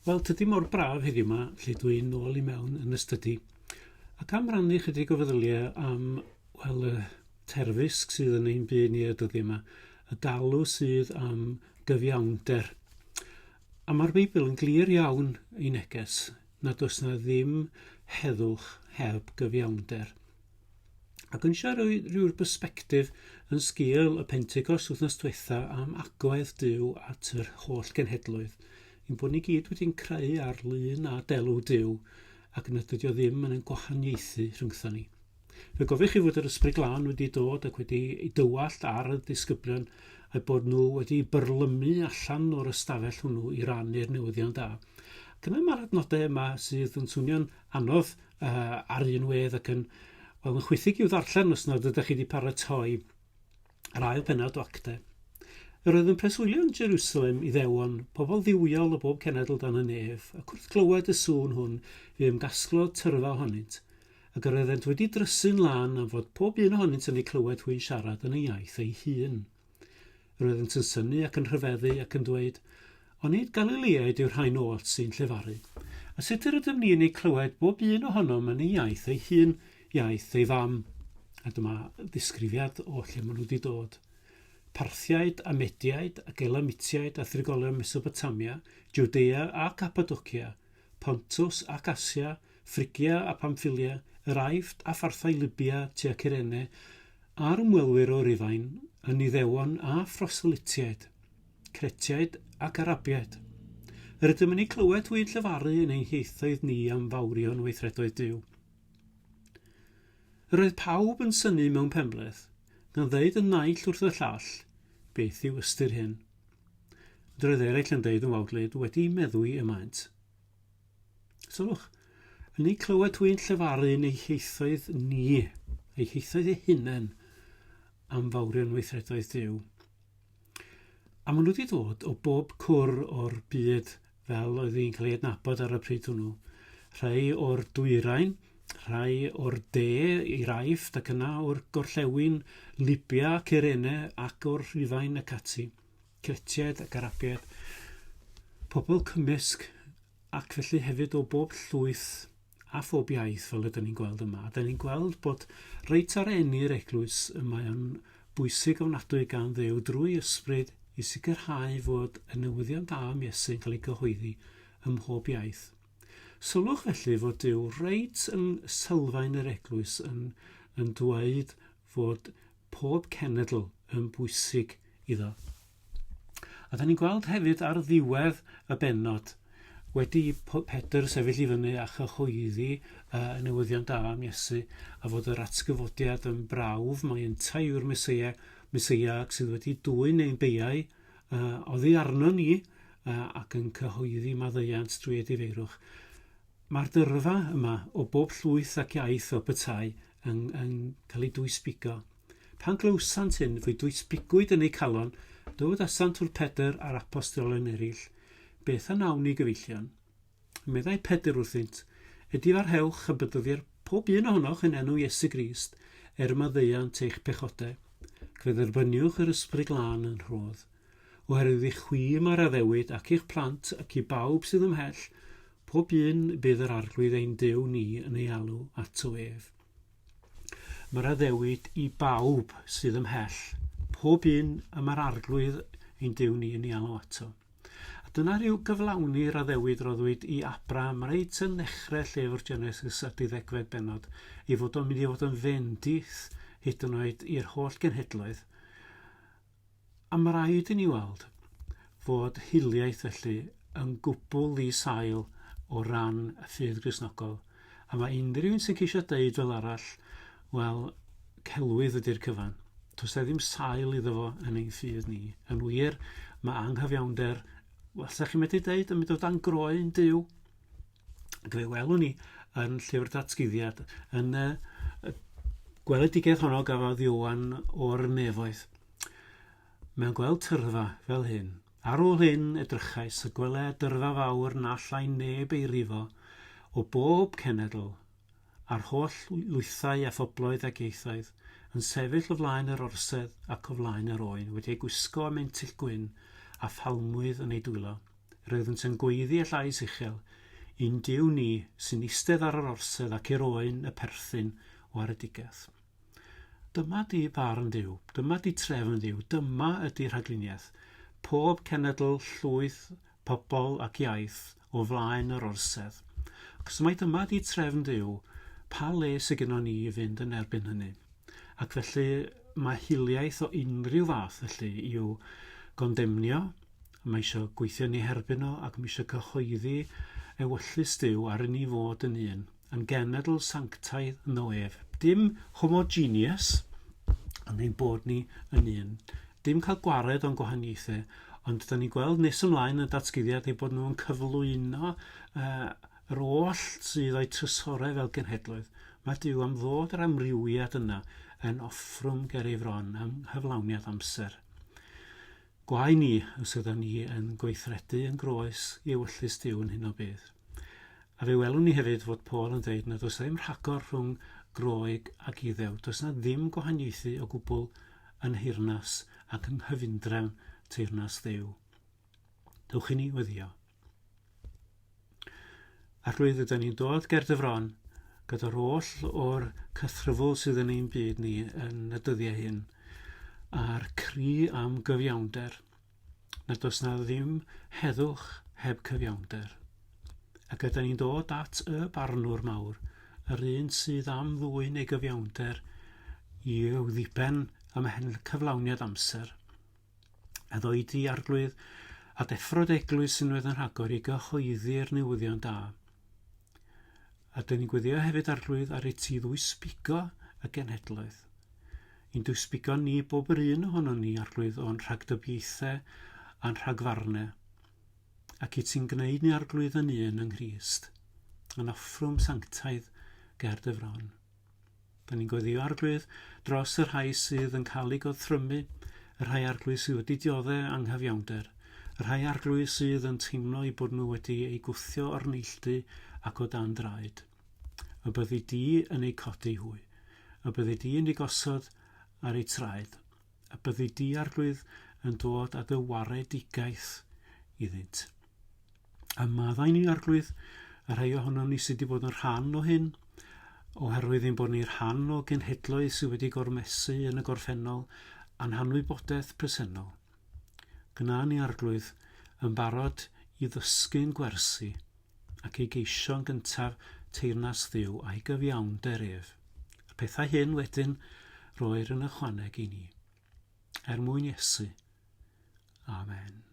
Wel, tydi mor braf heddiw yma, lle dwi'n nôl i mewn yn y stydi. Ac am rannu chydig o feddyliau am, y terfysg sydd yn ein byd ni y dyddiau yma, y galw sydd am gyfiawnder. A mae'r Beibl yn glir iawn ei neges nad oes na ddim heddwch heb gyfiawnder. Ac yn eisiau rhyw'r persbectif yn sgil y Pentecost wythnos diwetha am agwedd Duw at yr holl genhedloedd, ein bod ni gyd wedi'n creu ar lun a delw Duw ac yn ydy o ddim yn gwahaniaethu rhyngthon ni. Fe gofiwch chi fod yr Ysbryd Glân wedi dod ac wedi ei dywallt ar y disgyblion a bod nhw wedi byrlymu allan o'r ystafell hwnnw i rannu'r newyddion da. Ac yna mae'r adnodau yma sydd yn swnio'n anodd ar un wedd ac yn chwythig i'w ddarllen os nad ydych chi wedi paratoi yr ail pennod o Actau. Yr oedd yn preswylio yn Jerusalem i ddewon pobl ddiwiol o bob cenedl dan y nef, ac wrth glywed y sŵn hwn fe ymgasglodd tyrfa ohonynt, ac yr oeddent wedi drysu'n lan am fod pob un ohonynt yn ei clywed hwy'n siarad yn ei iaith ei hun. Yr oeddent yn syni ac yn rhyfeddu ac yn dweud, ond nid Galileaid yw'r rhain oll sy'n llefaru. A sut ydym ni yn ei clywed bob un ohonom yn ei iaith ei hun, iaith ei fam. A dyma ddisgrifiad o lle maen nhw wedi dod. Parthiaid a Mediaid ac Elamitiaid a thrigolion Mesopotamia, Judea a Cappadocia, Pontus ac Asia, Phrygia a Pamphylia, yr Aifft a Pharthau Libia tua Cyrene, a'r ymwelwyr o Rufain, yn Iddewon a Phroselitiaid, Cretiaid ac Arabiaid. Yr ydym yn ei clywed hwy'n llefaru yn ein hieithoedd ni am fawrion weithredoedd Duw. Yr oedd pawb yn syni mewn penbleth, gan ddeud yn naill wrth y llall, beth yw ystyr hyn. Yr oedd eraill yn deud yn wawdlyd wedi meddwi y maent. Sylwch, yn ei clywed hwy'n llefaru yn ei hieithoedd ni, ei hieithoedd eu hunain, am fawrion weithredoedd Duw. A maen nhw wedi dod o bob cwr o'r byd fel oedd hi'n cael ei adnabod ar y pryd hwnnw. Rhai o'r Dwyrain, rhai o'r De i'r Aifft ac yna o'r gorllewin Libia, Cyrene ac o'r Rhufain ac ati, Cretiaid ac Arabiaid, pobl cymysg ac felly hefyd o bob llwyth a phob iaith fel ydym ni'n gweld yma. Ydym ni'n gweld bod reit ar enni'r eglwys yma yn bwysig ofnadwy gan Dduw drwy ysbryd i sicrhau fod y newyddion da am Iesu'n cael ei gyhoeddi ym mhob iaith. Sylwch felly fod Duw reit yn sylfaen yr eglwys yn dweud fod pob cenedl yn bwysig iddo. A da ni'n gweld hefyd ar ddiwedd y bennod wedi Pedr sefyll i fyny a chyhoeddi y newyddion da am Iesu a fod yr atgyfodiad yn brawf, mae ynta yw'r Meseia sydd wedi dwyn ein beiau oddi arno ni ac yn cyhoeddi maddeuant drwy ei difeirwch. Mae'r dyrfa yma o bob llwyth ac iaith o bytai yn cael ei dwysbigo. Pan glywsant hyn fwy dwysbigwyd yn ei calon, dod asant o'r Pedr a'r apostolion eraill, beth a nawn ni gyfeillion. Meddai Pedr wrthynt, ydy ar hewch a bydyddi'r pob un ohonoch yn enw Iesu Grist maddeuant eich pechodau. Fe dderbyniwch yr Ysbryd Glân yn rhodd. Oherwydd eich chwim ar addewid ac eich plant ac i bawb sydd ymhell, pob un bydd yr arglwydd ein Duw ni yn ei alw at o ef. Mae'r addewid i bawb sydd ymhell, pob un mae'r arglwydd ein Duw ni yn ei alw ato. A dyna rhyw gyflawni'r addewid roddwyd i Abraham reit yn ddechrau llyfr Genesis a 12 bennod i fod o'n mynd i fod yn fendith hyd yn oed i'r holl genhedloedd. A mae rhaid i ni weld fod hiliaeth felly yn gwbl ddi-sail o ran y ffydd Gristnogol. A mae unrhyw un sy'n ceisio deud fel arall, wel, celwydd ydy'r cyfan. Does e ddim sail iddo fo yn ein ffydd ni. Yn wir, mae anghyfiawnder, wel, sa chi'n medru deud, yn mynd o dan groen Duw. Ac fe welwn ni yn llyfr Datguddiad, yn gweledigaeth honno gafodd Ioan o'r nefoedd. Mewn gweld tyrfa fel hyn, ar ôl hyn edrychais y gwele dyrfa fawr na allai neb ei rifo o bob cenedl a'r holl lwythau a phobloedd ac ieithoedd yn sefyll o flaen yr orsedd ac o flaen yr oen wedi ei gwisgo am mentill gwyn a phalmwydd yn ei dwylo. roeddent yn gweiddi y llais uchel, un Duw ni sy'n eistedd ar yr orsedd ac eroen y perthyn o aredigaeth. Dyma di barn Duw, dyma di trefn Duw, dyma ydi rhagluniaeth. Pob cenedl, llwyth, pobl ac iaith o flaen yr orsedd. Ac os mai dyma di trefn Duw, pa le sydd gennym ni i fynd yn erbyn hynny? Ac felly mae hiliaeth o unrhyw fath felly i'w gondemnio, mae eisiau gweithio ni herbyn o ac mae eisiau cyhoeddi ewyllus Duw ar ni fod yn un, yn genedl sanctaidd noef. Dim homogeneous, ond ein bod ni yn un. Dim cael gwared o'n gwahaniaethau, ond da ni'n gweld nes ymlaen y datgyddiad ei bod nhw'n cyflwyno yr oll sydd o'i trysorau fel genhedloedd. Mae Duw am ddod yr amrywiad yna yn offrwm ger ei fron am hyflawniad amser. Gwai ni os ydym ni yn gweithredu yn groes i ewyllus Duw yn hyn o bydd. A fe welwn ni hefyd fod Paul yn dweud nad oes ddim rhagor rhwng Groeg ac Iddew. Does na ddim gwahaniaethu o gwbl yn hirnas ac yn hyfundrefn teyrnas Dduw. Dewch i ni weddio. Arglwydd ydym ni'n dod ger dy fron gyda'r oll o'r cythrafol sydd yn ein byd ni yn y dyddiau hyn, a'r cri am gyfiawnder, nad oes na ddim heddwch heb cyfiawnder. Ac ydym ni'n dod at y barnwr mawr, yr un sydd am ddwyn ei gyfiawnder i'w ddiben am cyflawniad amser. A ddoi di arglwydd a deffrod eglwys unwaith yn rhagor i gyhoeddi'r newyddion da. A dyn ni'n gweddio hefyd arglwydd ar ei ti ddwysbigo y genhedloedd. I'n dwysbigo ni bob yr un ohono ni arglwydd o'n rhagdybiaethau a'n rhagfarnau. Ac i ti'n gwneud ni arglwydd yn un yng Nghrist, yn offrwm sanctaidd ger dy fron. Dyn ni'n gweddio arglwydd dros y rhai sydd yn cael ei gothrymu, y rhai arglwydd sydd wedi dioddau anghyfiawnder, y rhai arglwydd sydd yn teimlo i bod nhw wedi ei gwthio o'r neilltu ac o dan draed. Y byddi di yn ei codi hwy. Y byddi di yn ei gosod ar ei traed. Y byddi di arglwydd yn dod â dy waredigaeth iddynt. A maddau ni arglwydd y rhai ohono ni sydd wedi bod yn rhan o hyn, oherwydd ein bod ni'n rhan o genhedloedd sydd wedi gormesu yn y gorffennol a'n hanwybodaeth presennol. Gna ni arglwydd yn barod i ddysgu'n gwersi ac ei geisio'n gyntaf teyrnas Dduw a'i gyfiawnder ef. Y pethau hyn wedyn roer yn ychwaneg i ni. Er mwyn Iesu. Amen.